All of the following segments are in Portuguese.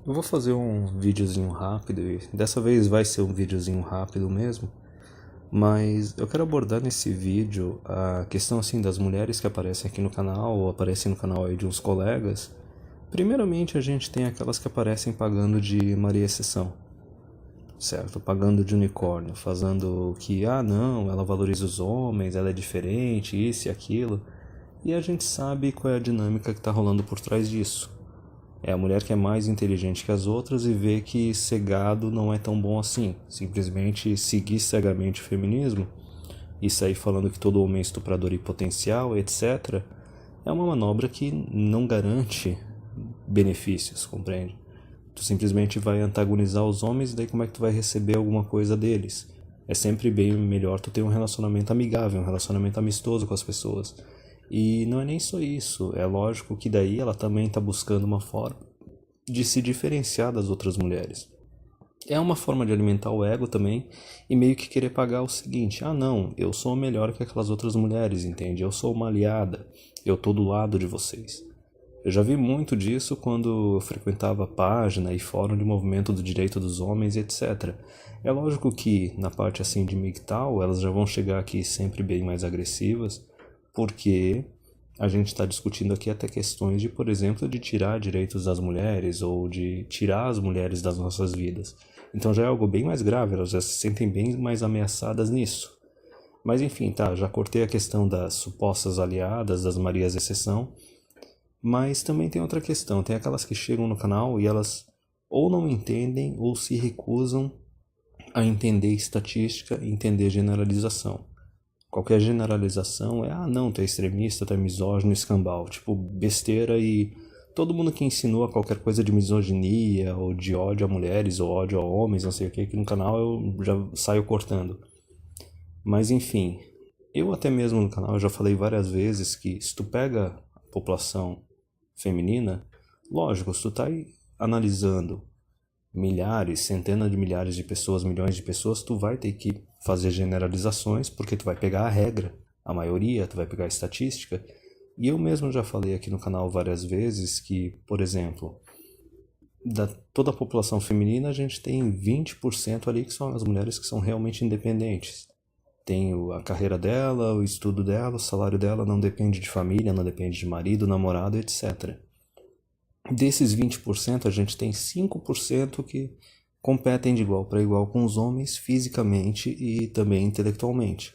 Eu vou fazer um videozinho rápido e dessa vez vai ser um videozinho rápido mesmo, mas eu quero abordar nesse vídeo a questão assim das mulheres que aparecem aqui no canal ou aparecem no canal aí de uns colegas. Primeiramente a gente tem aquelas que aparecem pagando de Maria Exceção, certo? Pagando de unicórnio, fazendo que, não, ela valoriza os homens, ela é diferente, isso e aquilo, e a gente sabe qual é a dinâmica que está rolando por trás disso. É a mulher que é mais inteligente que as outras e vê que ser gado não é tão bom assim. Simplesmente seguir cegamente o feminismo e sair falando que todo homem é estuprador e potencial, etc. É uma manobra que não garante benefícios, compreende? Tu simplesmente vai antagonizar os homens e daí como é que tu vai receber alguma coisa deles? É sempre bem melhor tu ter um relacionamento amigável, um relacionamento amistoso com as pessoas. E não é nem só isso, é lógico que daí ela também está buscando uma forma de se diferenciar das outras mulheres. É uma forma de alimentar o ego também e meio que querer pagar o seguinte: não, eu sou melhor que aquelas outras mulheres, entende? Eu sou uma aliada, eu tô do lado de vocês. Eu já vi muito disso quando eu frequentava a página e fórum de movimento do direito dos homens, etc. É lógico que na parte assim de MGTOW elas já vão chegar aqui sempre bem mais agressivas, porque a gente está discutindo aqui até questões de, por exemplo, de tirar direitos das mulheres ou de tirar as mulheres das nossas vidas. Então já é algo bem mais grave, elas já se sentem bem mais ameaçadas nisso. Mas enfim, tá, já cortei a questão das supostas aliadas, das Marias Exceção, mas também tem outra questão, tem aquelas que chegam no canal e elas ou não entendem ou se recusam a entender estatística e entender generalização. Qualquer generalização é, não, tu é extremista, tu é misógino, escambau, tipo, besteira. E todo mundo que ensinou a qualquer coisa de misoginia ou de ódio a mulheres ou ódio a homens, não sei o que, aqui no canal eu já saio cortando. Mas enfim, eu até mesmo no canal já falei várias vezes que se tu pega a população feminina, lógico, se tu tá aí analisando milhares, centenas de milhares de pessoas, milhões de pessoas, tu vai ter que fazer generalizações, porque tu vai pegar a regra, a maioria, tu vai pegar a estatística. E eu mesmo já falei aqui no canal várias vezes que, por exemplo, da toda a população feminina, a gente tem 20% ali que são as mulheres que são realmente independentes. Tem a carreira dela, o estudo dela, o salário dela não depende de família, não depende de marido, namorado, etc. Desses 20%, a gente tem 5% que competem de igual para igual com os homens fisicamente e também intelectualmente.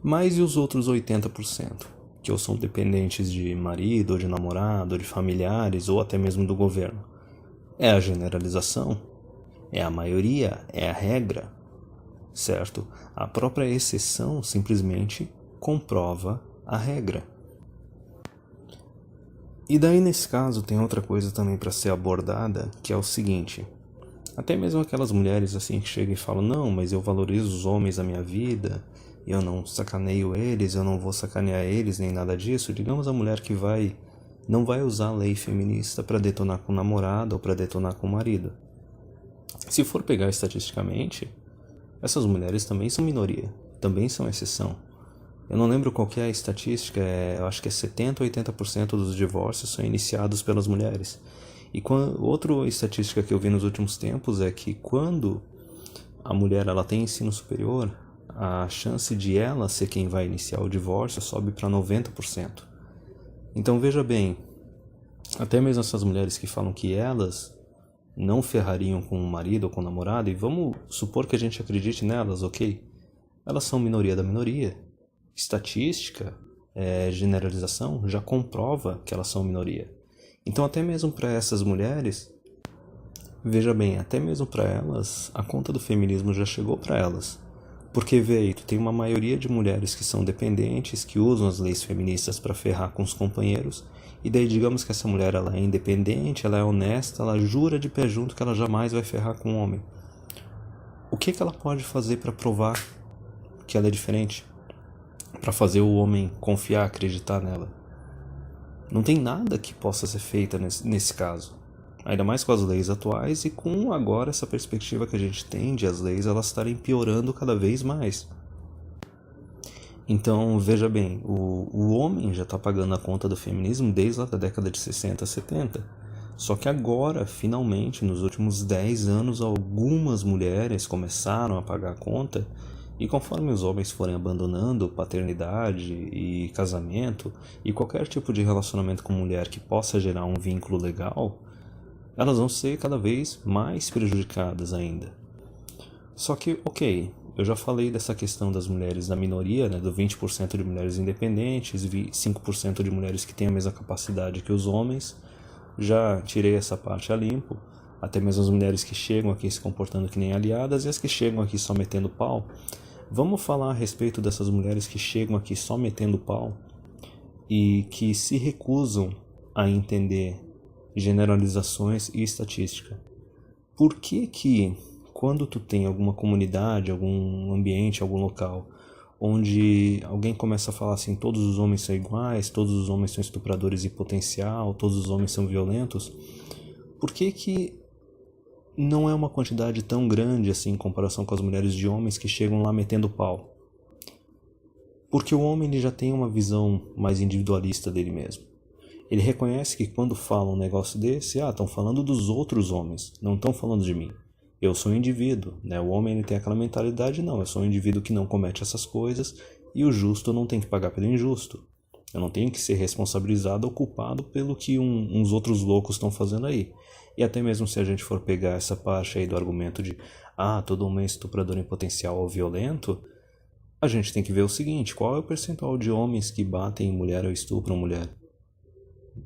Mas e os outros 80%, que ou são dependentes de marido, ou de namorado, ou de familiares, ou até mesmo do governo? É a generalização? É a maioria? É a regra? Certo? A própria exceção simplesmente comprova a regra. E daí nesse caso tem outra coisa também para ser abordada, que é o seguinte: até mesmo aquelas mulheres assim que chegam e falam, não, mas eu valorizo os homens da minha vida, eu não sacaneio eles, eu não vou sacanear eles, nem nada disso. Digamos a mulher que não vai usar a lei feminista para detonar com o namorado ou para detonar com o marido. Se for pegar estatisticamente, essas mulheres também são minoria, também são exceção. Eu não lembro qual que é a estatística, eu acho que é 70% ou 80% dos divórcios são iniciados pelas mulheres. E outra estatística que eu vi nos últimos tempos é que quando a mulher ela tem ensino superior, a chance de ela ser quem vai iniciar o divórcio sobe para 90%. Então veja bem, até mesmo essas mulheres que falam que elas não ferrariam com o marido ou com o namorado, e vamos supor que a gente acredite nelas, ok? Elas são minoria da minoria. Estatística, generalização, já comprova que elas são minoria. Então até mesmo para essas mulheres, veja bem, até mesmo para elas, a conta do feminismo já chegou para elas. Porque, veio, tu tem uma maioria de mulheres que são dependentes, que usam as leis feministas para ferrar com os companheiros, e daí digamos que essa mulher ela é independente, ela é honesta, ela jura de pé junto que ela jamais vai ferrar com um homem. O que ela pode fazer para provar que ela é diferente? Para fazer o homem confiar, acreditar nela? Não tem nada que possa ser feito nesse caso. Ainda mais com as leis atuais e com agora essa perspectiva que a gente tem de as leis elas estarem piorando cada vez mais. Então, veja bem, o homem já está pagando a conta do feminismo desde lá da década de 60, 70. Só que agora, finalmente, nos últimos 10 anos, algumas mulheres começaram a pagar a conta. E conforme os homens forem abandonando paternidade e casamento e qualquer tipo de relacionamento com mulher que possa gerar um vínculo legal, elas vão ser cada vez mais prejudicadas ainda. Só que, ok, eu já falei dessa questão das mulheres na minoria, né, do 20% de mulheres independentes, 5% de mulheres que têm a mesma capacidade que os homens. Já tirei essa parte a limpo. Até mesmo as mulheres que chegam aqui se comportando que nem aliadas e as que chegam aqui só metendo pau. Vamos falar a respeito dessas mulheres que chegam aqui só metendo pau e que se recusam a entender generalizações e estatística. Por que quando tu tem alguma comunidade, algum ambiente, algum local, onde alguém começa a falar assim, todos os homens são iguais, todos os homens são estupradores em potencial, todos os homens são violentos, por que não é uma quantidade tão grande assim em comparação com as mulheres de homens que chegam lá metendo pau? Porque o homem ele já tem uma visão mais individualista dele mesmo. Ele reconhece que quando fala um negócio desse, estão falando dos outros homens, não estão falando de mim. Eu sou um indivíduo, né? O homem ele tem aquela mentalidade, não, eu sou um indivíduo que não comete essas coisas e o justo não tem que pagar pelo injusto. Eu não tenho que ser responsabilizado ou culpado pelo que uns outros loucos estão fazendo aí. E até mesmo se a gente for pegar essa parte aí do argumento de todo homem é estuprador em potencial ou violento, a gente tem que ver o seguinte, qual é o percentual de homens que batem em mulher ou estupram mulher?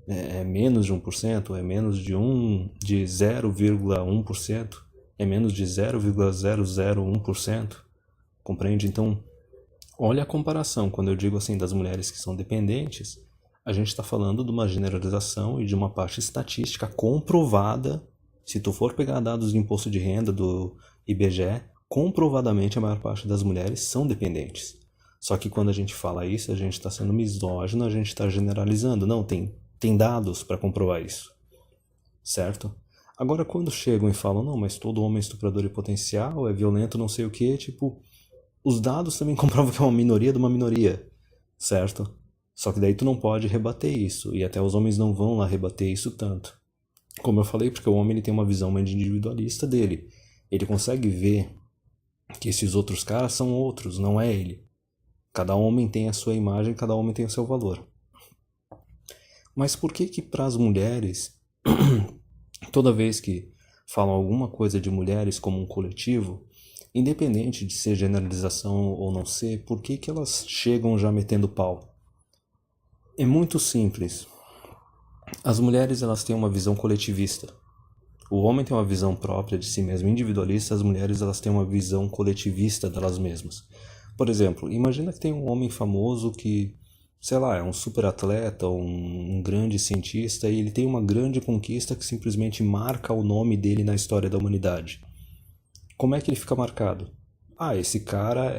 É menos de 1%? É menos de 0,1%? É menos de 0,001%? Compreende? Então, olha a comparação. Quando eu digo assim das mulheres que são dependentes, a gente está falando de uma generalização e de uma parte estatística comprovada. Se tu for pegar dados de imposto de renda do IBGE, comprovadamente a maior parte das mulheres são dependentes. Só que quando a gente fala isso, a gente está sendo misógino, a gente está generalizando. Não, tem dados para comprovar isso, certo? Agora, quando chegam e falam, não, mas todo homem é estuprador em potencial, é violento, não sei o que, os dados também comprovam que é uma minoria de uma minoria, certo? Só que daí tu não pode rebater isso, e até os homens não vão lá rebater isso tanto. Como eu falei, porque o homem ele tem uma visão mais individualista dele. Ele consegue ver que esses outros caras são outros, não é ele. Cada homem tem a sua imagem, cada homem tem o seu valor. Mas por que para as mulheres, toda vez que falam alguma coisa de mulheres como um coletivo, independente de ser generalização ou não ser, por que elas chegam já metendo pau? É muito simples. As mulheres elas têm uma visão coletivista. O homem tem uma visão própria de si mesmo, individualista, as mulheres elas têm uma visão coletivista delas mesmas. Por exemplo, imagina que tem um homem famoso que, sei lá, é um super atleta, um grande cientista, e ele tem uma grande conquista que simplesmente marca o nome dele na história da humanidade. Como é que ele fica marcado? Esse cara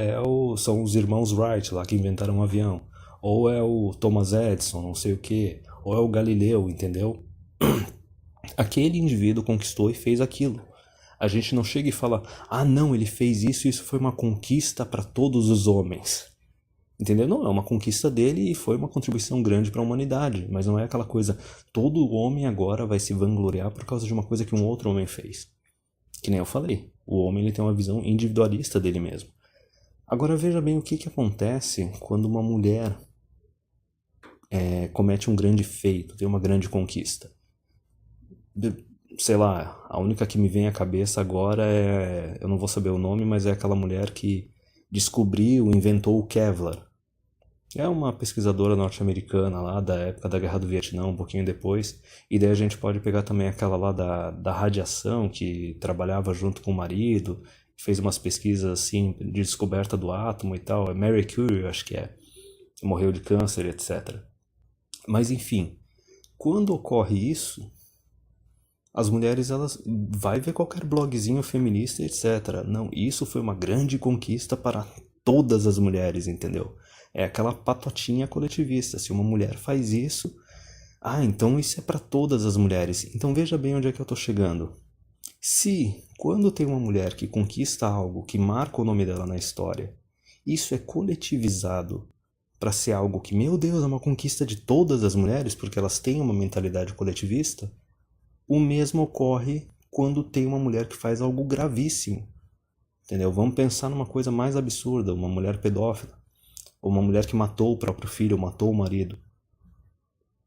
são os irmãos Wright lá que inventaram um avião. Ou é o Thomas Edison, não sei o que. Ou é o Galileu, entendeu? Aquele indivíduo conquistou e fez aquilo. A gente não chega e fala, não, ele fez isso e isso foi uma conquista para todos os homens. Entendeu? Não, é uma conquista dele e foi uma contribuição grande para a humanidade. Mas não é aquela coisa, todo homem agora vai se vangloriar por causa de uma coisa que um outro homem fez. Que nem eu falei, o homem ele tem uma visão individualista dele mesmo. Agora veja bem o que acontece quando uma mulher comete um grande feito, tem uma grande conquista. Sei lá, a única que me vem à cabeça agora eu não vou saber o nome, mas é aquela mulher que descobriu, inventou o Kevlar. É uma pesquisadora norte-americana lá da época da Guerra do Vietnã, um pouquinho depois. E daí a gente pode pegar também aquela lá da radiação, que trabalhava junto com o marido, fez umas pesquisas assim de descoberta do átomo e tal. É Marie Curie, acho que é. Morreu de câncer, etc. Mas enfim, Quando ocorre isso, as mulheres, elas vai ver qualquer blogzinho feminista, etc. Não, isso foi uma grande conquista para todas as mulheres, entendeu? É aquela patotinha coletivista. Se uma mulher faz isso, então isso é para todas as mulheres. Então veja bem onde é que eu tô chegando. Se, quando tem uma mulher que conquista algo, que marca o nome dela na história, isso é coletivizado para ser algo que, meu Deus, é uma conquista de todas as mulheres, porque elas têm uma mentalidade coletivista, o mesmo ocorre quando tem uma mulher que faz algo gravíssimo. Entendeu? Vamos pensar numa coisa mais absurda, uma mulher pedófila, ou uma mulher que matou o próprio filho, ou matou o marido.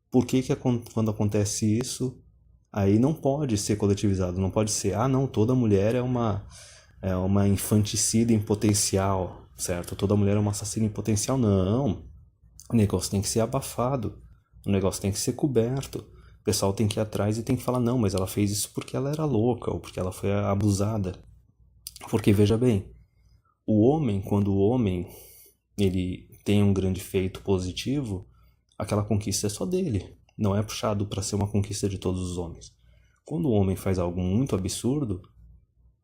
Por que quando acontece isso, aí não pode ser coletivizado, não pode ser, não, toda mulher é uma infanticida em potencial, certo? Toda mulher é uma assassina em potencial. Não, o negócio tem que ser abafado, o negócio tem que ser coberto. O pessoal tem que ir atrás e tem que falar, não, mas ela fez isso porque ela era louca, ou porque ela foi abusada. Porque, veja bem, quando o homem ele tem um grande feito positivo, aquela conquista é só dele. Não é puxado para ser uma conquista de todos os homens. Quando o homem faz algo muito absurdo,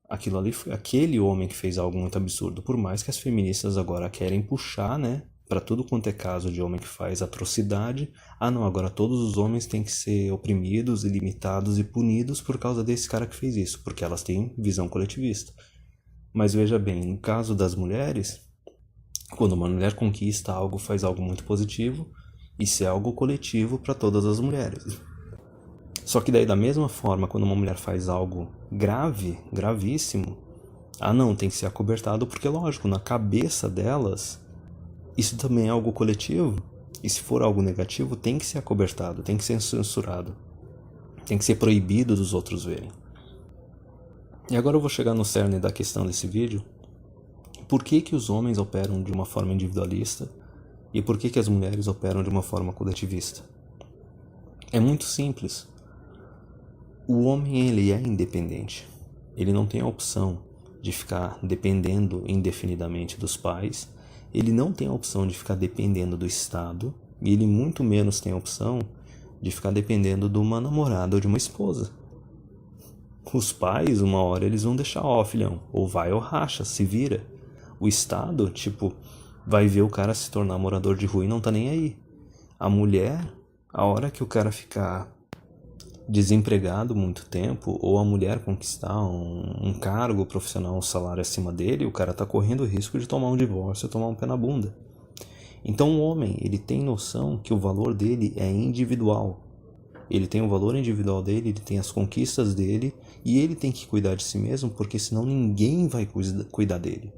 aquilo ali foi aquele homem que fez algo muito absurdo. Por mais que as feministas agora querem puxar, né, para tudo quanto é caso de homem que faz atrocidade, não, agora todos os homens têm que ser oprimidos, limitados e punidos por causa desse cara que fez isso, porque elas têm visão coletivista. Mas veja bem, no caso das mulheres, quando uma mulher conquista algo, faz algo muito positivo, isso é algo coletivo para todas as mulheres. Só que daí, da mesma forma, quando uma mulher faz algo grave, gravíssimo, não, tem que ser acobertado, porque lógico, na cabeça delas, isso também é algo coletivo. E se for algo negativo, tem que ser acobertado, tem que ser censurado, tem que ser proibido dos outros verem. E agora eu vou chegar no cerne da questão desse vídeo. Por que os homens operam de uma forma individualista e por que as mulheres operam de uma forma coletivista? É muito simples. O homem, ele é independente. Ele não tem a opção de ficar dependendo indefinidamente dos pais. Ele não tem a opção de ficar dependendo do Estado. E ele muito menos tem a opção de ficar dependendo de uma namorada ou de uma esposa. Os pais, uma hora, eles vão deixar, filhão, ou vai ou racha, se vira. O Estado, vai ver o cara se tornar morador de rua e não tá nem aí. A mulher, a hora que o cara ficar desempregado muito tempo, ou a mulher conquistar um cargo profissional, um salário acima dele, o cara tá correndo o risco de tomar um divórcio, tomar um pé na bunda. Então o homem, ele tem noção que o valor dele é individual. Ele tem o valor individual dele, ele tem as conquistas dele, e ele tem que cuidar de si mesmo, porque senão ninguém vai cuidar dele.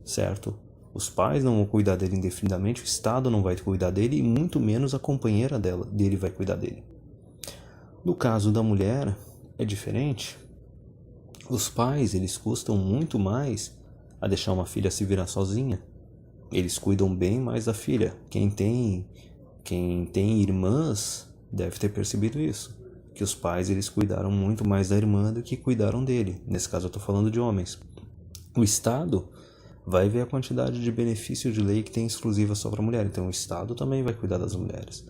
Certo? Os pais não vão cuidar dele indefinidamente, o Estado não vai cuidar dele, e muito menos a companheira dele vai cuidar dele. No caso da mulher, é diferente. Os pais, eles custam muito mais a deixar uma filha se virar sozinha. Eles cuidam bem mais da filha. Quem tem irmãs deve ter percebido isso. Que os pais, eles cuidaram muito mais da irmã do que cuidaram dele. Nesse caso eu estou falando de homens. O Estado vai ver a quantidade de benefício de lei que tem exclusiva só para mulher. Então o Estado também vai cuidar das mulheres.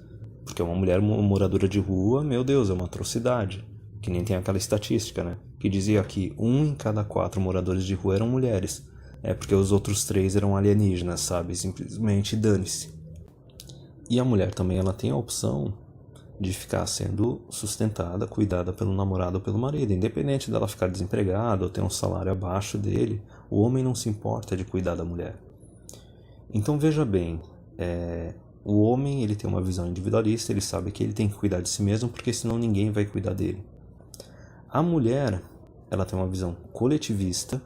Porque uma mulher moradora de rua, meu Deus, é uma atrocidade. Que nem tem aquela estatística, né? Que dizia que 1 em cada 4 moradores de rua eram mulheres. É porque os outros 3 eram alienígenas, sabe? Simplesmente dane-se. E a mulher também, ela tem a opção de ficar sendo sustentada, cuidada pelo namorado ou pelo marido. Independente dela ficar desempregada ou ter um salário abaixo dele, o homem não se importa de cuidar da mulher. Então veja bem, o homem, ele tem uma visão individualista, ele sabe que ele tem que cuidar de si mesmo, porque senão ninguém vai cuidar dele. A mulher, ela tem uma visão coletivista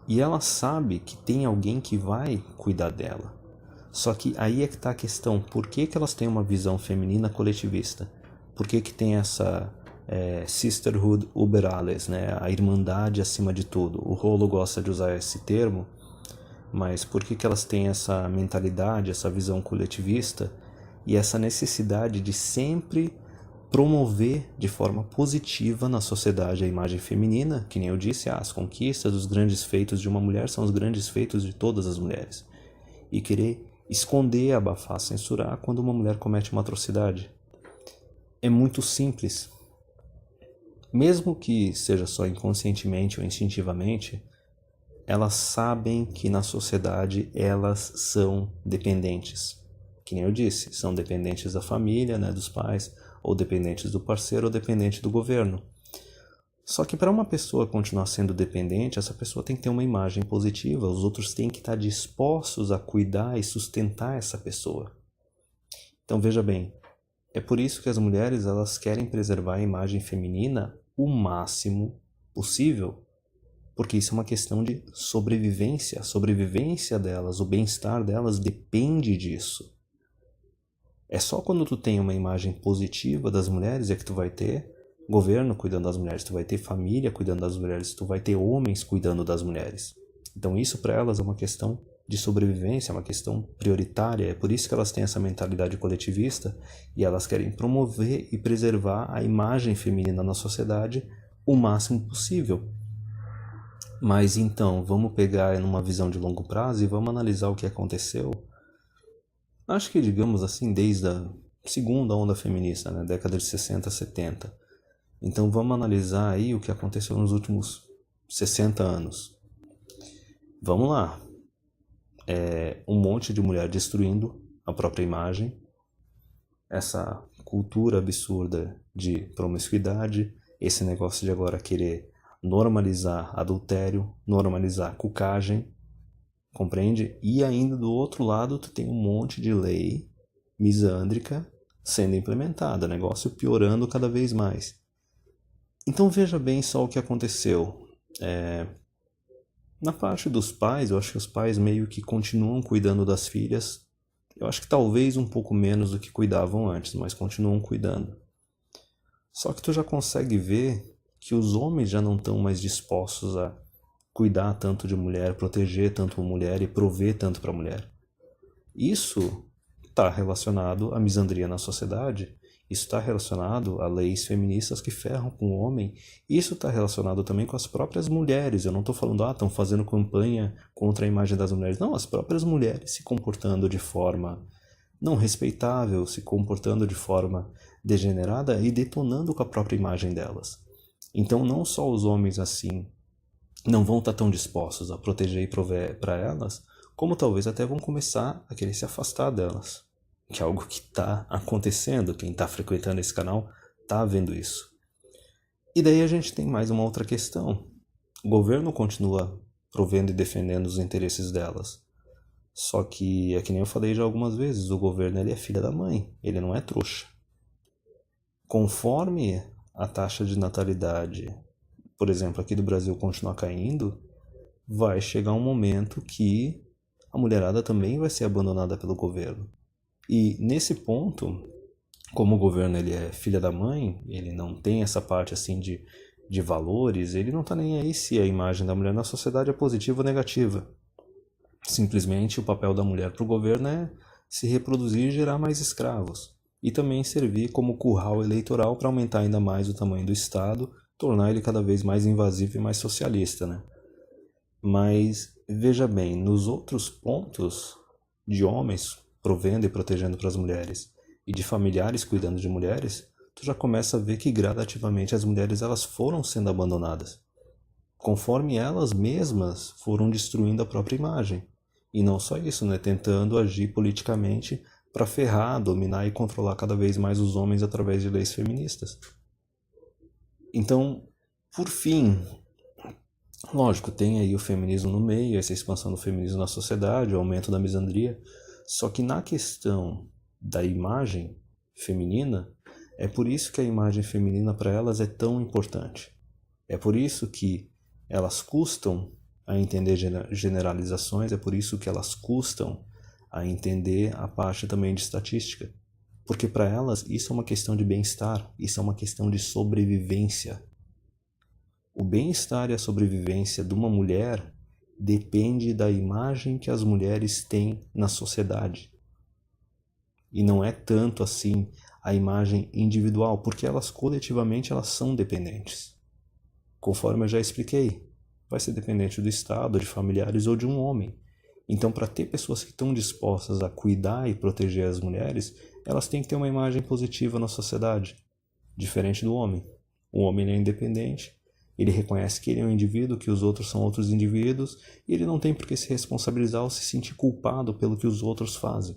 e ela sabe que tem alguém que vai cuidar dela. Só que aí é que está a questão, por que elas têm uma visão feminina coletivista? Por que tem essa sisterhood über alles, né? A irmandade acima de tudo? O Rolo gosta de usar esse termo, mas por que elas têm essa mentalidade, essa visão coletivista e essa necessidade de sempre promover de forma positiva na sociedade a imagem feminina? Que nem eu disse, as conquistas, os grandes feitos de uma mulher são os grandes feitos de todas as mulheres. E querer esconder, abafar, censurar quando uma mulher comete uma atrocidade. é muito simples. Mesmo que seja só inconscientemente ou instintivamente, elas sabem que na sociedade elas são dependentes. Que nem eu disse, são dependentes da família, né, dos pais, ou dependentes do parceiro, ou dependentes do governo. Só que para uma pessoa continuar sendo dependente, essa pessoa tem que ter uma imagem positiva, os outros têm que estar dispostos a cuidar e sustentar essa pessoa. Então veja bem, é por isso que as mulheres elas querem preservar a imagem feminina o máximo possível, porque isso é uma questão de sobrevivência. A sobrevivência delas, o bem-estar delas depende disso. É só quando tu tem uma imagem positiva das mulheres é que tu vai ter governo cuidando das mulheres, tu vai ter família cuidando das mulheres, tu vai ter homens cuidando das mulheres. Então isso para elas é uma questão de sobrevivência, é uma questão prioritária. É por isso que elas têm essa mentalidade coletivista e elas querem promover e preservar a imagem feminina na sociedade o máximo possível. Mas então, vamos pegar numa visão de longo prazo e vamos analisar o que aconteceu. Acho que, digamos assim, desde a segunda onda feminista, né, década de 60, 70. Então vamos analisar aí o que aconteceu nos últimos 60 anos. Vamos lá. Um monte de mulher destruindo a própria imagem, essa cultura absurda de promiscuidade, esse negócio de agora querer normalizar adultério, normalizar cucagem, compreende? E ainda do outro lado tu tem um monte de lei misândrica sendo implementada, negócio piorando cada vez mais. Então veja bem só o que aconteceu. Na parte dos pais, eu acho que os pais meio que continuam cuidando das filhas. Eu acho que talvez um pouco menos do que cuidavam antes, mas continuam cuidando. Só que tu já consegue ver que os homens já não estão mais dispostos a cuidar tanto de mulher, proteger tanto a mulher e prover tanto para a mulher. Isso está relacionado à misandria na sociedade, isso está relacionado a leis feministas que ferram com o homem, isso está relacionado também com as próprias mulheres. Eu não estou falando, estão fazendo campanha contra a imagem das mulheres. Não, as próprias mulheres se comportando de forma não respeitável, se comportando de forma degenerada e detonando com a própria imagem delas. Então não só os homens assim não vão estar tão dispostos a proteger e prover para elas, como talvez até vão começar a querer se afastar delas. Que é algo que está acontecendo, quem está frequentando esse canal está vendo isso. E daí a gente tem mais uma outra questão. O governo continua provendo e defendendo os interesses delas. Só que, é que nem eu falei já algumas vezes, o governo ele é filha da mãe, ele não é trouxa. Conforme a taxa de natalidade, por exemplo, aqui do Brasil continuar caindo, vai chegar um momento que a mulherada também vai ser abandonada pelo governo. E nesse ponto, como o governo ele é filha da mãe, ele não tem essa parte assim de valores, ele não está nem aí se a imagem da mulher na sociedade é positiva ou negativa. Simplesmente o papel da mulher para o governo é se reproduzir e gerar mais escravos. E também servir como curral eleitoral para aumentar ainda mais o tamanho do Estado, tornar ele cada vez mais invasivo e mais socialista, né? Mas veja bem, nos outros pontos de homens provendo e protegendo para as mulheres e de familiares cuidando de mulheres, tu já começa a ver que gradativamente as mulheres elas foram sendo abandonadas, conforme elas mesmas foram destruindo a própria imagem. E não só isso, né? Tentando agir politicamente para ferrar, dominar e controlar cada vez mais os homens através de leis feministas. Então, por fim, lógico, tem aí o feminismo no meio, essa expansão do feminismo na sociedade, o aumento da misandria. Só que na questão da imagem feminina, é por isso que a imagem feminina para elas é tão importante. É por isso que elas custam a entender generalizações, é por isso que elas custam a entender a parte também de estatística. Porque para elas isso é uma questão de bem-estar, isso é uma questão de sobrevivência. O bem-estar e a sobrevivência de uma mulher depende da imagem que as mulheres têm na sociedade. E não é tanto assim a imagem individual, porque elas coletivamente elas são dependentes. Conforme eu já expliquei, vai ser dependente do Estado, de familiares ou de um homem. Então, para ter pessoas que estão dispostas a cuidar e proteger as mulheres, elas têm que ter uma imagem positiva na sociedade. diferente do homem. O homem ele é independente, ele reconhece que ele é um indivíduo, que os outros são outros indivíduos, e ele não tem por que se responsabilizar ou se sentir culpado pelo que os outros fazem.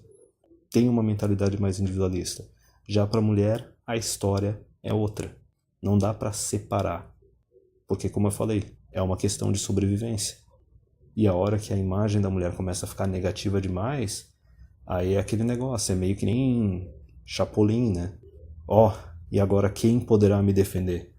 Tem uma mentalidade mais individualista. Já para a mulher, a história é outra. Não dá para separar. Porque, como eu falei, é uma questão de sobrevivência. E a hora que a imagem da mulher começa a ficar negativa demais, aí é aquele negócio, é meio que nem Chapolin, né? Ó, e agora quem poderá me defender?